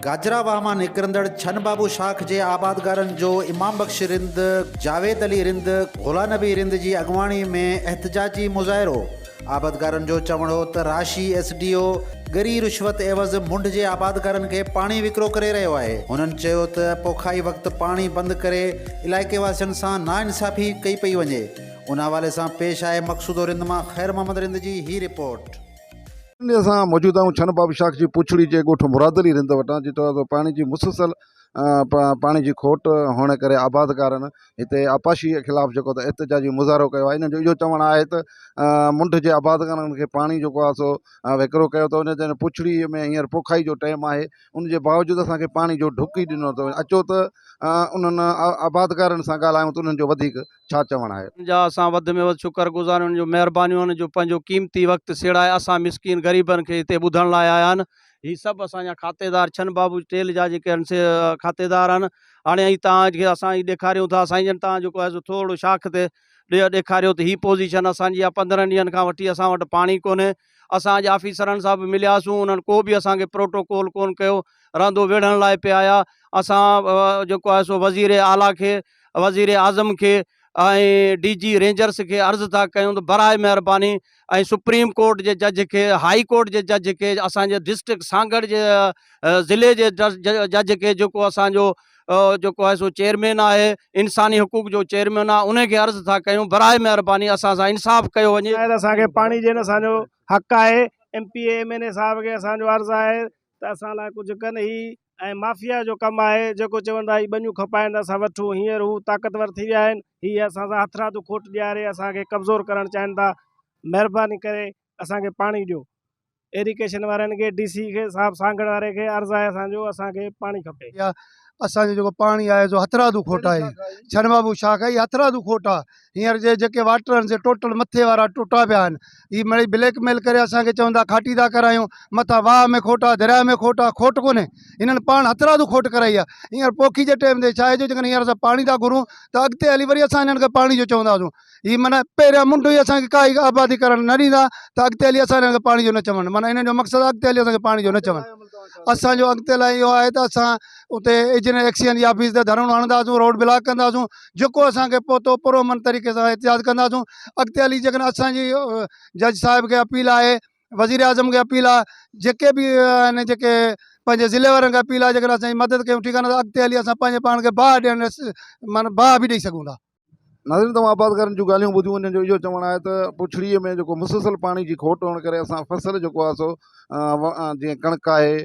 गाजरावाह मां निकिरंदड़ छन बाबू शाख जे आबादगारनि जो इमाम बख्श रिंद, जावेद अली रिंद, गुला नबी रिंद जी अॻुवाणी में एहतजाजी मुज़ाहिरो। आबादगारनि जो चवणो त राशि SDO गरी रिश्वत एवज़ मुंड जे आबादगारनि खे पाणी विकिरो करे रहियो आहे। हुननि चयो त पोखाई वक़्तु पाणी बंदि करे इलाइक़े वासियुनि सां नाइंसाफ़ी कई पई वञे। उन हवाले सां पेश आहे मक़सूदो रिंद मां ख़ैर मोहम्मद रिंद जी ही रिपोर्ट। असां मौजूद आहियूं छन बाबू शाख जी पुछड़ी जे ॻोठ मुरादली रिंद वटां, जितो पाणी जी मुसलसल पाणी जी खोट हुअण करे आबादकारनि हिते आपाशी जे ख़िलाफ़ु जेको त एहतजाजी मुज़ाहिरो कयो आहे। इन्हनि जो इहो चवणु आहे त मुंड जे आबादकारनि खे पाणी जेको आहे सो विकिरो कयो अथव। इन जे पुछड़ीअ में हींअर पोखाई जो टाइम आहे, उन जे बावजूदि असांखे पाणी जो ढुक ई ॾिनो अथव। अचो त उन्हनि आबादकारनि सां ॻाल्हायूं त उन्हनि जो वधीक छा चवणु आहे। जा असां वधि में वधि शुक्रगुज़ार आहियूं, जो महिरबानियूं आहिनि, जो पंहिंजो क़ीमती वक़्तु सेड़ाए असां मिसकीन ग़रीबनि खे हिते ॿुधण लाइ आया आहिनि। ही सभु असांजा खातेदार छन बाबू टेल जा जेके आहिनि से खातेदार आहिनि। हाणे तव्हांखे असां ही ॾेखारियूं था साईं, तव्हां जेको आहे थोरो शाख ते ॾेखारियो त ही पोज़ीशन असांजी आहे। 15 ॾींहंनि खां वठी असां वटि पाणी कोन्हे। असां अॼु ऑफिसरनि सां बि मिलियासीं, उन्हनि को बि असांखे प्रोटोकॉल कोन कयो, रांदो विढ़ण लाइ पिया आया। असां जेको आहे सो वज़ीर आला खे, वज़ीर आज़म खे ऐं DG रेंजर्स खे अर्ज़ु था कयूं त बराए महिरबानी ऐं सुप्रीम कोर्ट जे जज खे, हाई कोर्ट जे जज खे, असांजे डिस्ट्रिक्ट सागड़ जे ज़िले जे जज खे, जेको असांजो जेको आहे सो चेयरमैन आहे, इंसानी हुकूक जो चेयरमैन आहे, उनखे अर्ज़ु था कयूं बराए महिरबानी असां सां इंसाफ़ कयो वञे। असांखे पाणी जो असांजो हक़ आहे। MP MNA साहब खे असांजो अर्ज़ु आहे त असां लाइ कुझु कनि। ही ऐं माफ़िया जो कमु आहे, जेको चवंदा ही बनियूं खपाइनि असां वठूं, हींअर हू ताक़तवर थी विया आहिनि। हीअ असां सां हथरादू खोट ॾियारे असांखे कमज़ोर करणु चाहिनि था। महिरबानी करे असांखे पाणी ॾियो। इरिगेशन वारनि खे, DC खे, साहब सागड़ वारे खे अर्ज़ु आहे असांजो, असांखे पाणी खपे। असांजो जेको पाणी आहे जो हथरादू खोट आहे, छन बाबू शाख आहे, हथरादू खोट आहे। हींअर जेके वाटर आहिनि से टोटल मथे वारा टुटा पिया आहिनि। ही मिड़ई ब्लैकमेल करे असांखे चवंदा खाटी था करायूं, मथां वाह में खोट आहे, दरिया में खोट आहे। खोट कोन्हे, हिननि पाण हथरादू खोट कराई आहे। हींअर पोखी जे टाइम ते छा आहे जो जेकॾहिं हींअर असां पाणी था घुरूं त अॻिते हली वरी असां हिननि खे पाणी जो चवंदासीं। ही माना पहिरियां मुंड ई असांखे काई आबादी करणु न ॾींदा त अॻिते हली असां हिननि खे पाणी जो न चवनि। माना हिननि जो मक़सदु अॻिते हली असांखे पाणी जो न चवनि। असांजो अॻिते लाइ इहो आहे त असां उते इंजीनियर एक्सचेंज ऑफिस ते धरणो हणंदासीं, रोड ब्लॉक कंदासीं, जेको असांखे पहुतो पुरअमन तरीक़े सां एहतिजाज कंदासीं। अॻिते हली जेकॾहिं असांजी जज साहिब खे अपील आहे, वज़ीर आज़म खे अपील आहे, जेके बि आहिनि जेके पंहिंजे ज़िले वारनि खे अपील आहे, जेकॾहिं असांजी मदद कयूं ठीकु आहे न, त अॻिते हली असां पंहिंजे पाण खे बाहि ॾियणु माना बाहि बि ॾेई सघूं था। नाज़रीन, तव्हां आबादकारनि जूं ॻाल्हियूं ॿुधियूं। उन्हनि जो इहो चवणु आहे त पुछड़ीअ में जेको मुसलसल पाणी जी खोट हुअण करे असां फसल जेको आहे सो जीअं कणिक आहे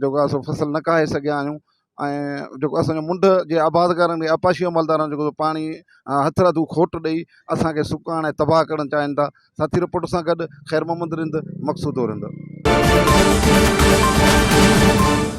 जेको आहे सो फसल न काहे सघिया आहियूं। ऐं जेको असांजो मुंड जे आबादकारनि खे आपाशी अमलदारनि जेको पाणी हथरादू खोट ॾेई असांखे सुकाइण ऐं तबाह करणु चाहिनि था। साथी रिपोर्ट सां गॾु ख़ैर मोहम्मद रिंद, मक़सूदो रिंद।